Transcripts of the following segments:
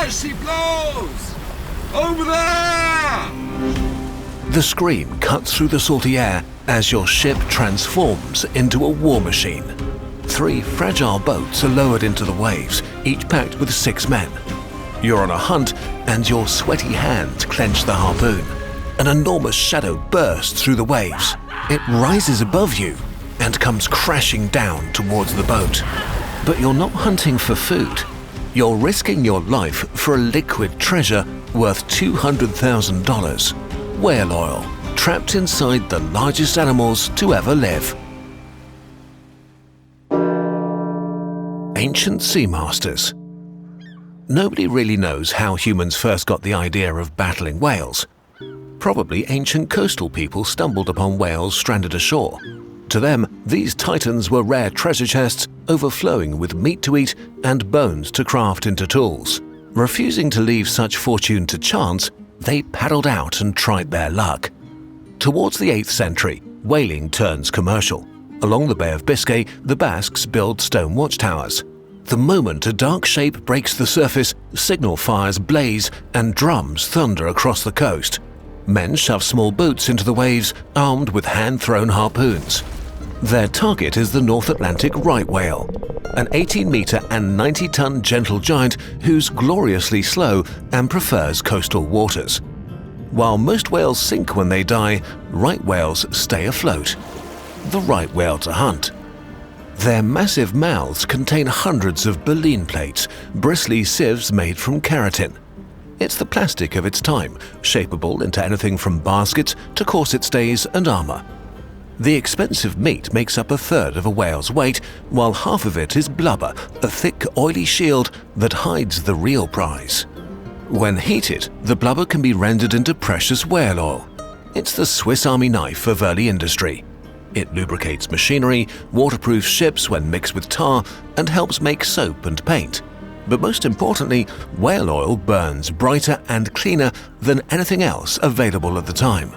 Mercy blows! Over there! The scream cuts through the salty air as your ship transforms into a war machine. 3 fragile boats are lowered into the waves, each packed with 6 men. You're on a hunt and your sweaty hands clench the harpoon. An enormous shadow bursts through the waves. It rises above you and comes crashing down towards the boat. But you're not hunting for food. You're risking your life for a liquid treasure worth $200,000. Whale oil, trapped inside the largest animals to ever live. Ancient sea masters. Nobody really knows how humans first got the idea of battling whales. Probably ancient coastal people stumbled upon whales stranded ashore. To them, these titans were rare treasure chests overflowing with meat to eat and bones to craft into tools. Refusing to leave such fortune to chance, they paddled out and tried their luck. Towards the 8th century, whaling turns commercial. Along the Bay of Biscay, the Basques build stone watchtowers. The moment a dark shape breaks the surface, signal fires blaze and drums thunder across the coast. Men shove small boats into the waves, armed with hand-thrown harpoons. Their target is the North Atlantic right whale, an 18-meter and 90-ton gentle giant who's gloriously slow and prefers coastal waters. While most whales sink when they die, right whales stay afloat. The right whale to hunt. Their massive mouths contain hundreds of baleen plates, bristly sieves made from keratin. It's the plastic of its time, shapeable into anything from baskets to corset stays and armor. The expensive meat makes up 1/3 of a whale's weight, while half of it is blubber, a thick, oily shield that hides the real prize. When heated, the blubber can be rendered into precious whale oil. It's the Swiss Army knife of early industry. It lubricates machinery, waterproofs ships when mixed with tar, and helps make soap and paint. But most importantly, whale oil burns brighter and cleaner than anything else available at the time.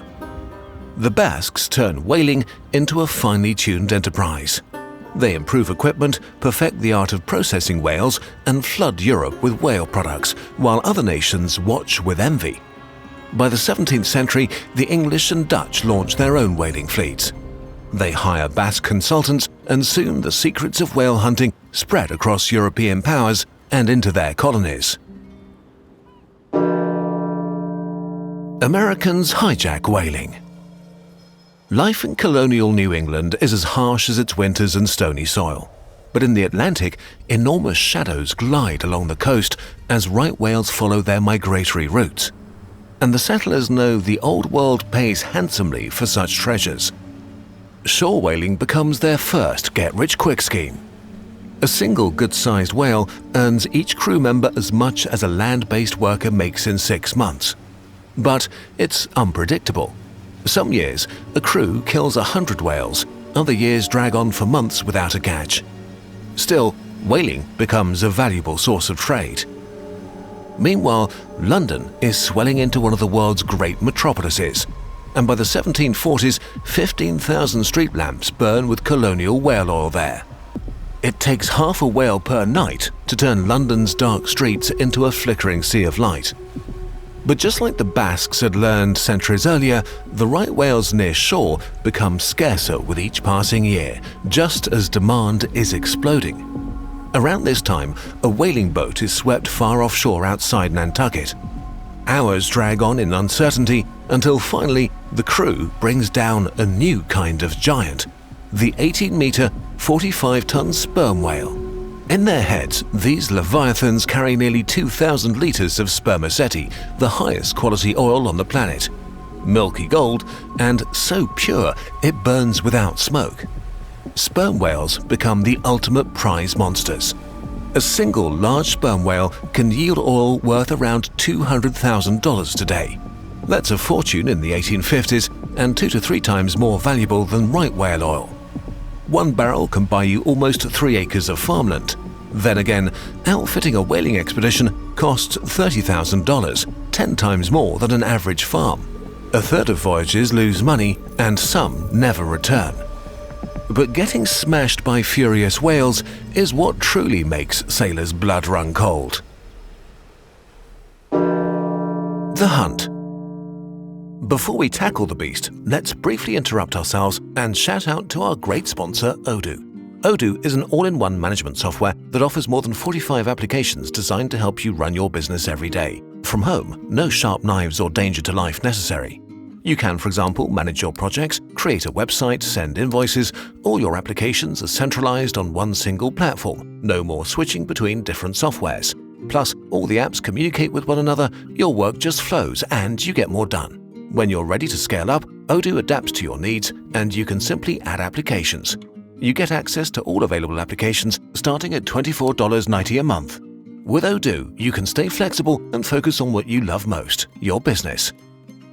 The Basques turn whaling into a finely tuned enterprise. They improve equipment, perfect the art of processing whales, and flood Europe with whale products, while other nations watch with envy. By the 17th century, the English and Dutch launch their own whaling fleets. They hire Basque consultants, and soon the secrets of whale hunting spread across European powers and into their colonies. Americans hijack whaling. Life in colonial New England is as harsh as its winters and stony soil. But in the Atlantic, enormous shadows glide along the coast as right whales follow their migratory routes. And the settlers know the Old World pays handsomely for such treasures. Shore whaling becomes their first get-rich-quick scheme. A single good-sized whale earns each crew member as much as a land-based worker makes in 6 months. But it's unpredictable. Some years, a crew kills 100 whales, other years drag on for months without a catch. Still, whaling becomes a valuable source of trade. Meanwhile, London is swelling into one of the world's great metropolises, and by the 1740s, 15,000 street lamps burn with colonial whale oil there. It takes half a whale per night to turn London's dark streets into a flickering sea of light. But just like the Basques had learned centuries earlier, the right whales near shore become scarcer with each passing year, just as demand is exploding. Around this time, a whaling boat is swept far offshore outside Nantucket. Hours drag on in uncertainty until finally the crew brings down a new kind of giant, the 18-meter, 45-ton sperm whale. In their heads, these leviathans carry nearly 2,000 liters of spermaceti, the highest quality oil on the planet. Milky gold, and so pure it burns without smoke. Sperm whales become the ultimate prize monsters. A single large sperm whale can yield oil worth around $200,000 today. That's a fortune in the 1850s and 2 to 3 times more valuable than right whale oil. 1 barrel can buy you almost 3 acres of farmland. Then again, outfitting a whaling expedition costs $30,000, 10 times more than an average farm. 1/3 of voyages lose money and some never return. But getting smashed by furious whales is what truly makes sailors' blood run cold. The hunt. Before we tackle the beast, let's briefly interrupt ourselves and shout out to our great sponsor, Odoo. Odoo is an all-in-one management software that offers more than 45 applications designed to help you run your business every day. From home, no sharp knives or danger to life necessary. You can, for example, manage your projects, create a website, send invoices. All your applications are centralized on one single platform. No more switching between different softwares. Plus, all the apps communicate with one another, your work just flows and you get more done. When you're ready to scale up, Odoo adapts to your needs and you can simply add applications. You get access to all available applications starting at $24.90 a month. With Odoo, you can stay flexible and focus on what you love most, your business.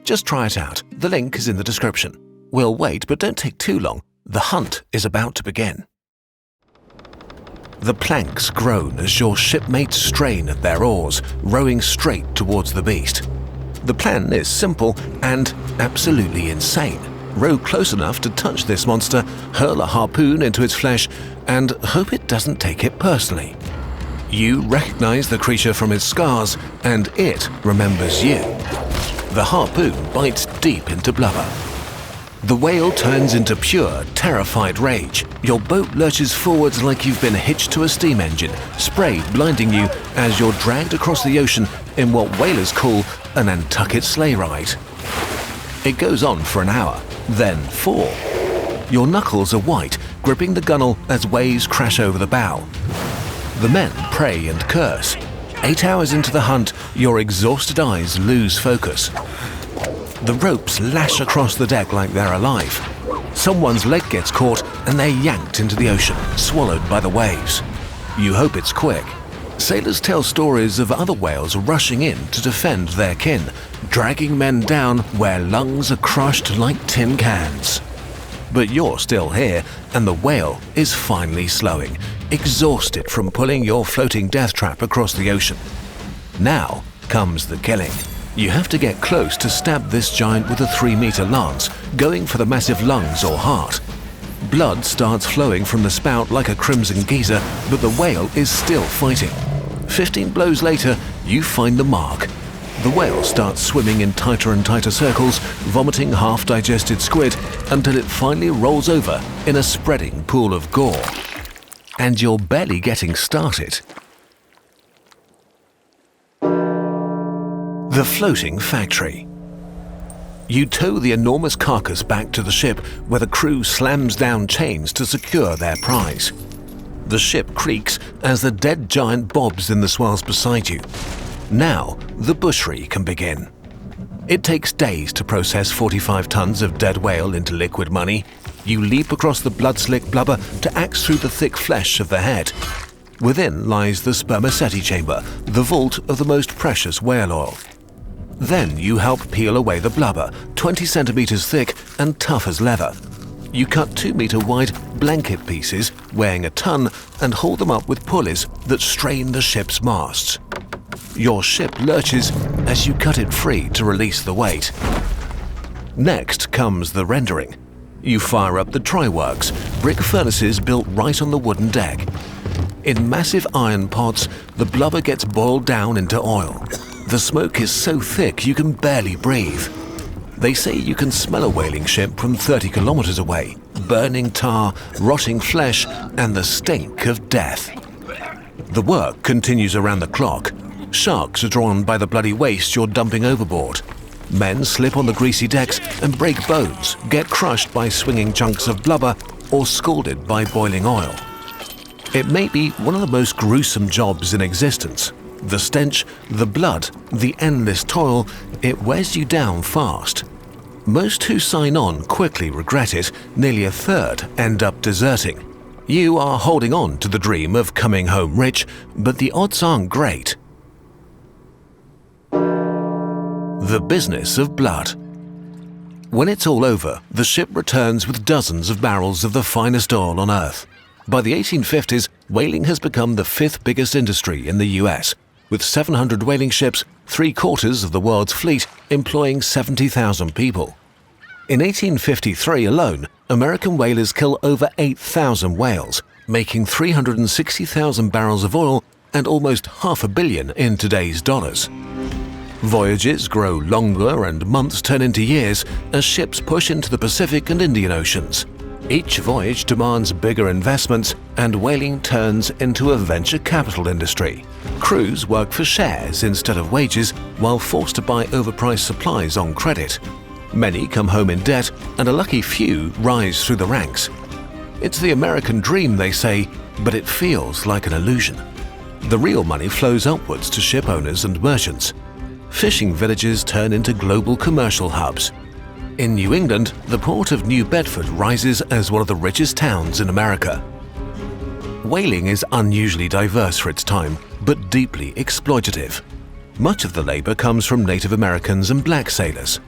Just try it out. The link is in the description. We'll wait, but don't take too long. The hunt is about to begin. The planks groan as your shipmates strain at their oars, rowing straight towards the beast. The plan is simple and absolutely insane. Row close enough to touch this monster, hurl a harpoon into its flesh, and hope it doesn't take it personally. You recognize the creature from its scars, and it remembers you. The harpoon bites deep into blubber. The whale turns into pure, terrified rage. Your boat lurches forwards like you've been hitched to a steam engine, spray blinding you as you're dragged across the ocean in what whalers call a Nantucket sleigh ride. It goes on for an hour, then 4. Your knuckles are white, gripping the gunwale as waves crash over the bow. The men pray and curse. 8 hours into the hunt, your exhausted eyes lose focus. The ropes lash across the deck like they're alive. Someone's leg gets caught and they're yanked into the ocean, swallowed by the waves. You hope it's quick. Sailors tell stories of other whales rushing in to defend their kin, dragging men down where lungs are crushed like tin cans. But you're still here, and the whale is finally slowing, exhausted from pulling your floating death trap across the ocean. Now comes the killing. You have to get close to stab this giant with a 3-meter lance, going for the massive lungs or heart. Blood starts flowing from the spout like a crimson geyser, but the whale is still fighting. 15 blows later, you find the mark. The whale starts swimming in tighter and tighter circles, vomiting half-digested squid until it finally rolls over in a spreading pool of gore. And you're barely getting started. The floating factory. You tow the enormous carcass back to the ship where the crew slams down chains to secure their prize. The ship creaks as the dead giant bobs in the swells beside you. Now, the butchery can begin. It takes days to process 45 tons of dead whale into liquid money. You leap across the blood-slick blubber to axe through the thick flesh of the head. Within lies the spermaceti chamber, the vault of the most precious whale oil. Then you help peel away the blubber, 20 centimeters thick and tough as leather. You cut 2-meter wide blanket pieces, weighing a ton, and haul them up with pulleys that strain the ship's masts. Your ship lurches as you cut it free to release the weight. Next comes the rendering. You fire up the tryworks, brick furnaces built right on the wooden deck. In massive iron pots, the blubber gets boiled down into oil. The smoke is so thick you can barely breathe. They say you can smell a whaling ship from 30 kilometers away. Burning tar, rotting flesh, and the stink of death. The work continues around the clock. Sharks are drawn by the bloody waste you're dumping overboard. Men slip on the greasy decks and break bones, get crushed by swinging chunks of blubber, or scalded by boiling oil. It may be one of the most gruesome jobs in existence. The stench, the blood, the endless toil, it wears you down fast. Most who sign on quickly regret it, nearly a third end up deserting. You are holding on to the dream of coming home rich, but the odds aren't great. The business of blood. When it's all over, the ship returns with dozens of barrels of the finest oil on Earth. By the 1850s, whaling has become the 5th biggest industry in the US, with 700 whaling ships, 3/4 of the world's fleet, employing 70,000 people. In 1853 alone, American whalers kill over 8,000 whales, making 360,000 barrels of oil and almost $500 million in today's dollars. Voyages grow longer and months turn into years as ships push into the Pacific and Indian Oceans. Each voyage demands bigger investments, and whaling turns into a venture capital industry. Crews work for shares instead of wages while forced to buy overpriced supplies on credit. Many come home in debt, and a lucky few rise through the ranks. It's the American dream, they say, but it feels like an illusion. The real money flows upwards to ship owners and merchants. Fishing villages turn into global commercial hubs. In New England, the port of New Bedford rises as one of the richest towns in America. Whaling is unusually diverse for its time, but deeply exploitative. Much of the labor comes from Native Americans and black sailors.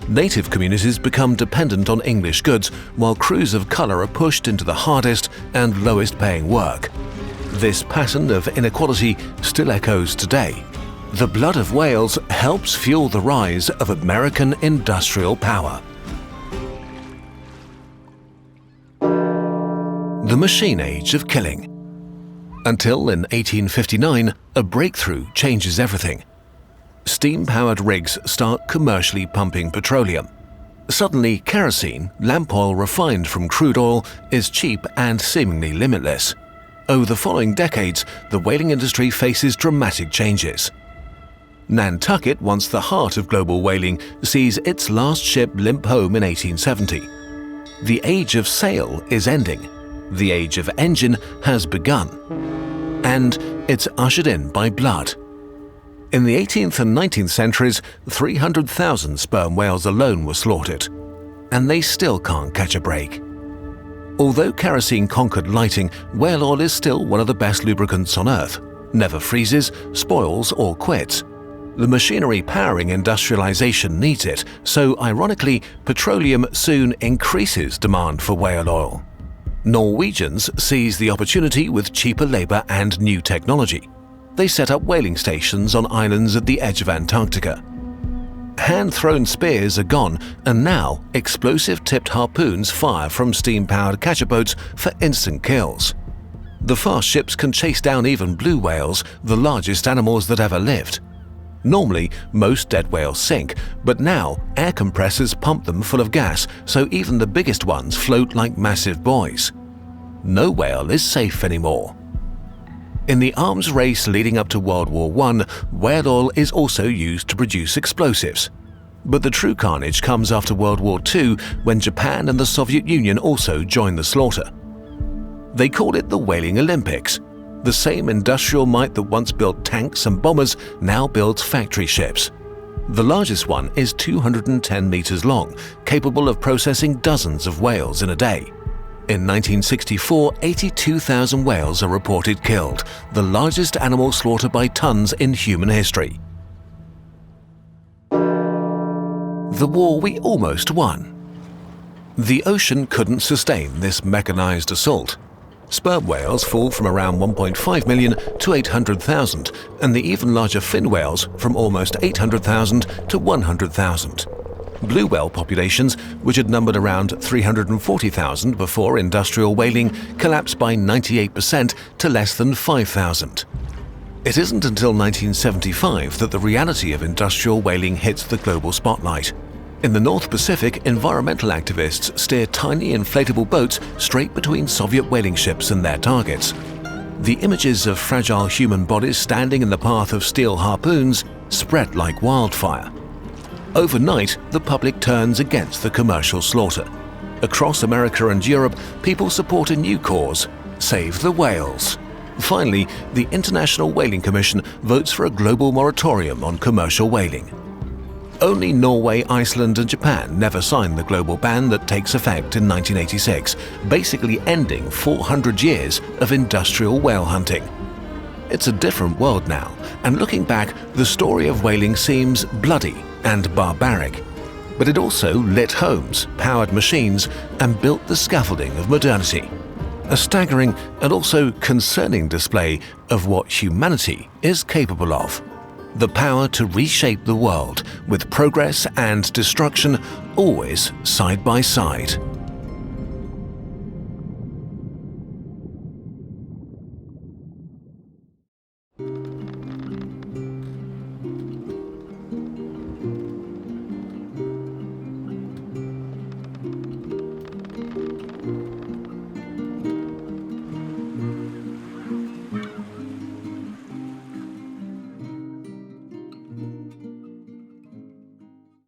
Native communities become dependent on English goods, while crews of color are pushed into the hardest and lowest paying work. This pattern of inequality still echoes today. The blood of whales helps fuel the rise of American industrial power. The machine age of killing. Until in 1859, a breakthrough changes everything. Steam-powered rigs start commercially pumping petroleum. Suddenly, kerosene, lamp oil refined from crude oil, is cheap and seemingly limitless. Over the following decades, the whaling industry faces dramatic changes. Nantucket, once the heart of global whaling, sees its last ship limp home in 1870. The age of sail is ending. The age of engine has begun. And it's ushered in by blood. In the 18th and 19th centuries, 300,000 sperm whales alone were slaughtered. And they still can't catch a break. Although kerosene conquered lighting, whale oil is still one of the best lubricants on Earth. Never freezes, spoils, or quits. The machinery powering industrialization needs it, so ironically, petroleum soon increases demand for whale oil. Norwegians seize the opportunity with cheaper labor and new technology. They set up whaling stations on islands at the edge of Antarctica. Hand-thrown spears are gone, and now explosive-tipped harpoons fire from steam-powered catcher boats for instant kills. The fast ships can chase down even blue whales, the largest animals that ever lived. Normally, most dead whales sink, but now air compressors pump them full of gas, so even the biggest ones float like massive buoys. No whale is safe anymore. In the arms race leading up to World War I, whale oil is also used to produce explosives. But the true carnage comes after World War II, when Japan and the Soviet Union also joined the slaughter. They call it the Whaling Olympics. The same industrial might that once built tanks and bombers now builds factory ships. The largest one is 210 meters long, capable of processing dozens of whales in a day. In 1964, 82,000 whales are reported killed, the largest animal slaughter by tons in human history. The war we almost won. The ocean couldn't sustain this mechanized assault. Sperm whales fall from around 1.5 million to 800,000, and the even larger fin whales from almost 800,000 to 100,000. Blue whale populations, which had numbered around 340,000 before industrial whaling, collapsed by 98% to less than 5,000. It isn't until 1975 that the reality of industrial whaling hits the global spotlight. In the North Pacific, environmental activists steer tiny inflatable boats straight between Soviet whaling ships and their targets. The images of fragile human bodies standing in the path of steel harpoons spread like wildfire. Overnight, the public turns against the commercial slaughter. Across America and Europe, people support a new cause: save the whales. Finally, the International Whaling Commission votes for a global moratorium on commercial whaling. Only Norway, Iceland and Japan never signed the global ban that takes effect in 1986, basically ending 400 years of industrial whale hunting. It's a different world now, and looking back, the story of whaling seems bloody and barbaric. But it also lit homes, powered machines, and built the scaffolding of modernity. A staggering and also concerning display of what humanity is capable of. The power to reshape the world, with progress and destruction always side by side.